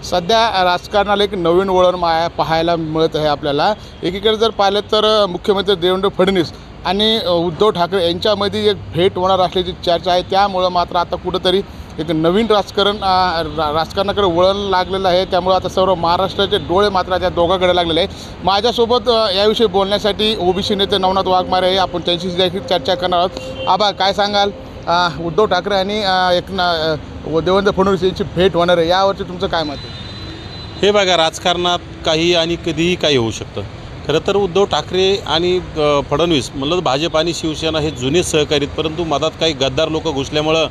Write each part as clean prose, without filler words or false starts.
सध्या राजकारणाला एक नवीन वळण पाहायला मिळत आहे आपल्याला। एकीकडे जर पाहिलं तर मुख्यमंत्री देवेंद्र फडणवीस आणि उद्धव ठाकरे यांच्यामध्ये एक भेट होणार असल्याची चर्चा आहे। त्यामुळे मात्र आता कुठंतरी एक नवीन राजकारणाकडे वळण लागलेलं आहे। त्यामुळे आता सर्व महाराष्ट्राचे डोळे मात्र त्या दोघांकडे लागलेले आहेत। माझ्यासोबत याविषयी बोलण्यासाठी ओबीसी नेते नवनाथ वाघमारे आहे, आपण त्यांची देखील चर्चा करणार आहोत। आबा, काय सांगाल, उद्धव ठाकरे आणि देवेंद्र फडणवीस यांची भेट होणार आहे, यावरती तुमचं काय मत आहे? हे बघा, राजकारणात काही आणि कधीही काही होऊ शकतं। खरं तर उद्धव ठाकरे आणि फडणवीस म्हणलं भाजप आणि शिवसेना हे जुने सहकारी, परंतु मधात काही गद्दार लोक घुसल्यामुळं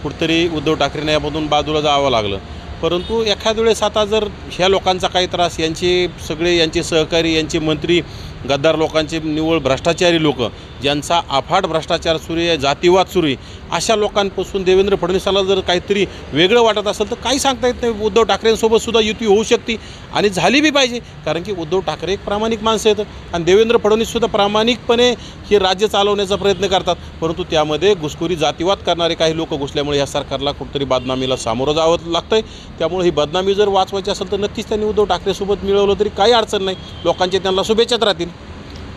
कुठेतरी उद्धव ठाकरेंना यामधून बाजूला जावं लागलं। परंतु एखाद्या वेळेस आता जर ह्या लोकांचा काही त्रास, यांचे सहकारी, यांचे मंत्री गद्दार लोकांचे, निव्वळ भ्रष्टाचारी लोक ज्यांचा अफाट भ्रष्टाचार सुरू आहे, जातीवाद सुरू आहे, अशा लोकांपासून देवेंद्र फडणवीसाला जर काहीतरी वेगळं वाटत असेल तर काही सांगता येत नाही। उद्धव ठाकरेंसोबत सुद्धा युती होऊ शकते आणि झाली बी पाहिजे, कारण की उद्धव ठाकरे एक प्रामाणिक माणसं आहेत आणि देवेंद्र फडणवीससुद्धा प्रामाणिकपणे हे राज्य चालवण्याचा प्रयत्न करतात। परंतु त्यामध्ये घुसखोरी, जातीवाद करणारे काही लोक घुसल्यामुळे या सरकारला कुठेतरी बदनामीला सामोरं जावं लागतं आहे। त्यामुळे ही बदनामी जर वाचवायची असेल तर नक्कीच त्यांनी उद्धव ठाकरेसोबत मिळवलं तरी काही अडचण नाही, लोकांचे त्यांना शुभेच्छाच राहतील।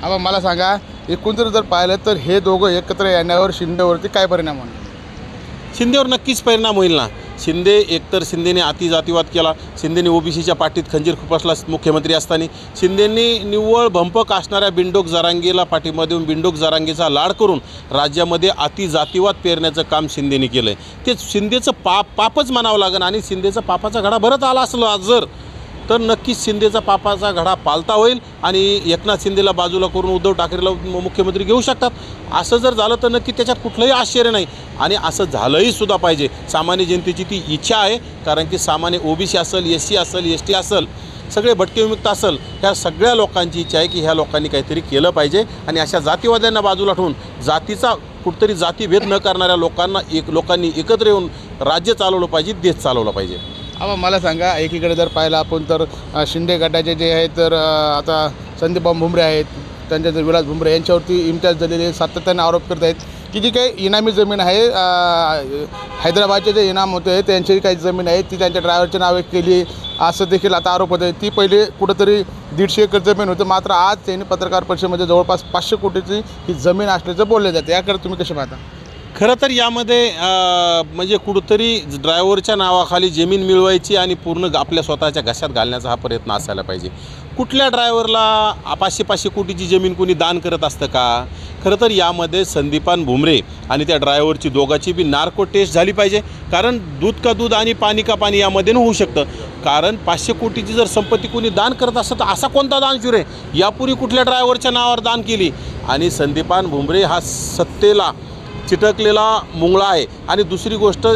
आबा, मला सांगा, एकूण जर पाहिलं तर हे दोघं एकत्र येण्यावर शिंदेवरती काय परिणाम होणार? शिंदेवर नक्कीच परिणाम होईल ना। एकतर शिंदेने अतिजातीवाद केला, शिंदेने ओबीसीच्या पाठीत खंजीर खुपसला मुख्यमंत्री असताना, शिंदेंनी निव्वळ भंपक असणाऱ्या बिंडोक जरांगेला पाठिंबा देऊन बिंडोक जरांगेचा लाड करून राज्यामध्ये अतिजातीवाद पेरण्याचं काम शिंदेने केलं आहे। ते शिंदेचं पापच म्हणावं लागेल आणि शिंदेचा पापाचा घडा भरत आला असलो आज जर, तर नक्कीच शिंदेचा पापाचा घडा पालता होईल आणि एकनाथ शिंदेला बाजूला करून उद्धव ठाकरेला मुख्यमंत्री घेऊ शकतात। असं जर झालं तर नक्की त्याच्यात कुठलंही आश्चर्य नाही आणि असं झालंही सुद्धा पाहिजे। सामान्य जनतेची ती इच्छा आहे, कारण की सामान्य ओबीसी असेल, एससी असेल, एसटी असेल, सगळे भटकेविमुक्त असेल, ह्या सगळ्या लोकांची इच्छा आहे की ह्या लोकांनी काहीतरी केलं पाहिजे आणि अशा जातीवाद्यांना बाजूला ठेवून जातीचा कुठतरी जातीभेद न करणाऱ्या लोकांनी एकत्र येऊन राज्य चालवलं पाहिजे, देश चालवला पाहिजे। आबा, मला सांगा, एकीकडे जर पाहिलं आपण तर शिंदे गटाचे जे आहेत तर आता संदीप भुमरे आहेत, त्यांच्यानंतर विलास भुमरे यांच्यावरती इम्तियाज जलील सातत्याने आरोप करत आहेत की जी काही इनामी जमीन आहे, हैदराबादचे जे इनाम होते त्यांची काही जमीन आहे ती त्यांच्या ड्रायव्हरच्या नावे केली, असं देखील आता आरोप होत आहे। ती पहिले कुठंतरी 150 एकर जमीन होतं, मात्र आज त्यांनी पत्रकार परिषदेमध्ये जवळपास 500 कोटीची ही जमीन असल्याचं बोलले जाते। याकडे तुम्ही कसे पाहता? खरं तर यामध्ये म्हणजे कुठंतरी ड्रायव्हरच्या नावाखाली जमीन मिळवायची आणि पूर्ण आपल्या स्वतःच्या घशात घालण्याचा हा प्रयत्न असायला पाहिजे। कुठल्या ड्रायव्हरला 500 कोटीची जमीन कोणी दान करत असतं का? खरं तर यामध्ये संदीपान भुमरे आणि त्या ड्रायव्हरची दोघांची बी नार्को टेस्ट झाली पाहिजे, कारण दूध का दूध आणि पाणी का पाणी यामध्ये होऊ शकतं। कारण 500 कोटीची जर संपत्ती कोणी दान करत असतं तर असा कोणता दानशूर आहे यापूर्वी कुठल्या ड्रायव्हरच्या नावावर दान केली? आणि संदीपान भुमरे हा सत्तेला चिटकलेला मुंगळा आहे आणि दुसरी गोष्ट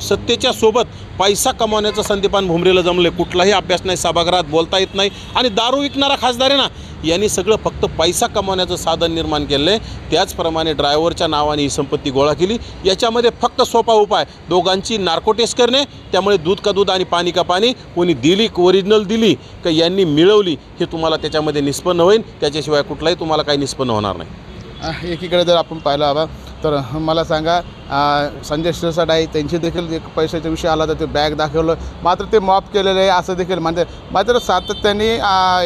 सत्तेच्या सोबत पैसा कमावण्याचं संदीपान भुमरेला जमले। कुठलाही अभ्यास नाही, सभागृहात बोलता येत नाही आणि दारू विकणारा खासदार आहे ना, यांनी सगळं फक्त पैसा कमावण्याचं साधन निर्माण केलं आहे। त्याचप्रमाणे ड्रायव्हरच्या नावाने ही संपत्ती गोळा केली। याच्यामध्ये फक्त सोपा उपाय, दोघांची नार्को टेस्ट करणे। त्यामुळे दूध का दूध आणि पाणी का पाणी कोणी दिली, ओरिजिनल दिली का यांनी मिळवली, हे तुम्हाला त्याच्यामध्ये निष्पन्न होईल, त्याच्याशिवाय कुठलाही तुम्हाला काही निष्पन्न होणार नाही। एकीकडे जर आपण पाहिलं हवा तर मला सांगा, संजय शिरसाट आहे, त्यांची देखील एक पैशाचा विषय आला तर ते बॅग दाखवलं, मात्र ते मॉप केलेलं आहे असं देखील म्हणते। मात्र सातत्याने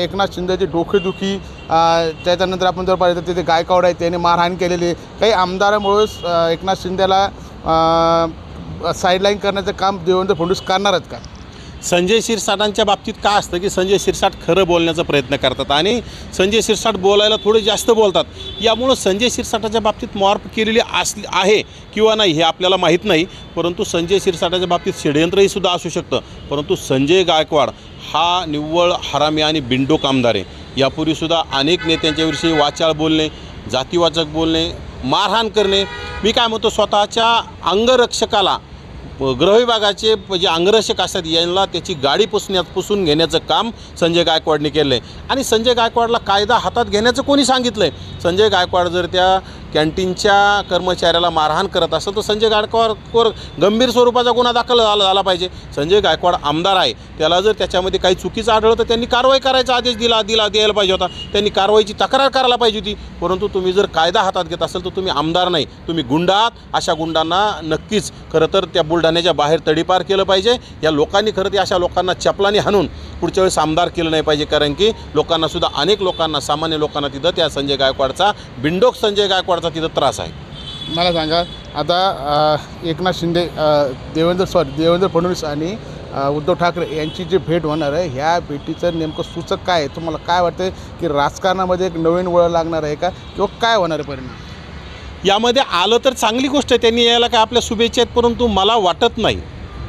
एकनाथ शिंदेची डोकेदुखी, त्याच्यानंतर आपण जर पाहिलं तर तिथे गायकवाड आहे, त्यांनी मारहाण केलेली, काही आमदारामुळेच एकनाथ शिंदेला साईडलाईन करण्याचं काम देवेंद्र फडणवीस करणारच का? संजय शिरसाटांच्या बाबतीत काय असतं की संजय शिरसाट खरं बोलण्याचा प्रयत्न करतात आणि संजय शिरसाट बोलायला थोडे जास्त बोलतात। यामुळं संजय शिरसाटाच्या बाबतीत मॉर्फ केलेली आहे किंवा नाही हे आपल्याला माहीत नाही, परंतु संजय शिरसाटाच्या बाबतीत षड्यंत्रही सुद्धा असू शकतं। परंतु संजय गायकवाड हा निव्वळ हरामी आणि बिंडोक आमदार आहे। यापूर्वीसुद्धा अनेक नेत्यांच्याविषयी वाचाळ बोलणे, जातीवाचक बोलणे, मारहाण करणे, मी काय म्हणतो स्वतःच्या अंगरक्षकाला, गृहविभागाचे जे अंगरक्षक असतात यांना त्याची गाडी पुसून घेण्याचं काम संजय गायकवाडने केलं आहे। आणि संजय गायकवाडला कायदा हातात घेण्याचं कोणी सांगितलं आहे? संजय गायकवाड जर त्या कॅन्टीनच्या कर्मचाऱ्याला मारहाण करत असेल तर संजय गायकवाडवर गंभीर स्वरूपाचा गुन्हा दाखल झाला पाहिजे. संजय गायकवाड आमदार आहे, त्याला जर त्याच्यामध्ये काही चुकीचं आढळलं तर त्यांनी कारवाई करायचा आदेश द्यायला पाहिजे होता. त्यांनी कारवाईची तक्रार करायला पाहिजे होती. परंतु तुम्ही जर कायदा हातात घेत असाल तर तुम्ही आमदार नाही, तुम्ही गुंड आहात. अशा गुंडांना नक्कीच खरं तर त्या बुलढाण्याच्या बाहेर तडीपार केलं पाहिजे. या लोकांनी खरं तर अशा लोकांना चपलाने हाणून पुढच्या वेळेस आमदार केलं नाही पाहिजे. कारण की लोकांनासुद्धा, अनेक लोकांना, सामान्य लोकांना तिथं त्या संजय गायकवाडचा, बिंडोक संजय गायकवाडचा तिथं त्रास आहे. मला सांगा, आता एकनाथ शिंदे, देवेंद्र फडणवीस आणि उद्धव ठाकरे यांची जी भेट होणार आहे, ह्या भेटीचं नेमकं सूचक काय आहे? तुम्हाला काय वाटतं की राजकारणामध्ये एक नवीन वळण लागणार आहे का, किंवा काय होणार आहे परिणाम? यामध्ये आलं तर चांगली गोष्ट आहे, त्यांनी यायला काय आपल्या शुभेच्छा आहेत. परंतु मला वाटत नाही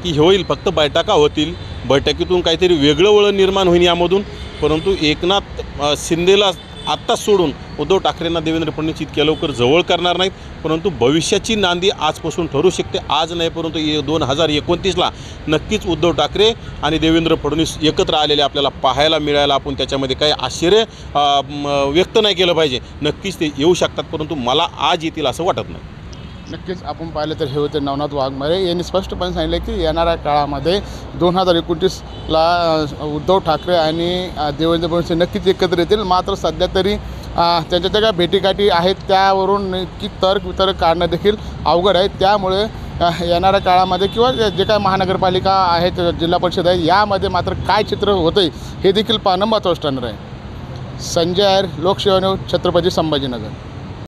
की होईल. फक्त बैठका होतील, बैठकीतून काहीतरी वेगळं वळण निर्माण होईल यामधून. परंतु एकनाथ शिंदेला आत्ताच सोडून उद्धव ठाकरेंना देवेंद्र फडणवीस इतक्या लवकर जवळ करणार नाहीत. परंतु भविष्याची नांदी आजपासून ठरू शकते. आज नाही, परंतु 2029ला नक्कीच उद्धव ठाकरे आणि देवेंद्र फडणवीस एकत्र आलेले आपल्याला पाहायला मिळायला, आपण त्याच्यामध्ये काही आश्चर्य व्यक्त नाही केलं पाहिजे. नक्कीच ते येऊ शकतात, परंतु मला आज येतील असं वाटत नाही. नक्कीच आपण पाहिलं तर हे होते नवनाथ वाघमारे यांनी स्पष्टपणे सांगितले की येणाऱ्या काळामध्ये 2029ला उद्धव ठाकरे आणि देवेंद्र फडणवीस नक्कीच एकत्र येतील. मात्र सध्या तरी त्यांच्या ज्या भेटीगाठी आहेत त्यावरून नक्की तर्क काढणं देखील अवघड आहे. त्यामुळे येणाऱ्या काळामध्ये किंवा जे काय महानगरपालिका आहेत, जिल्हा परिषद आहे, यामध्ये मात्र काय चित्र होतं आहे हे देखील पाहणं महत्त्वाचं ठरणार आहे. संजय आयर, लोकसेवा न्यूज, छत्रपती संभाजीनगर.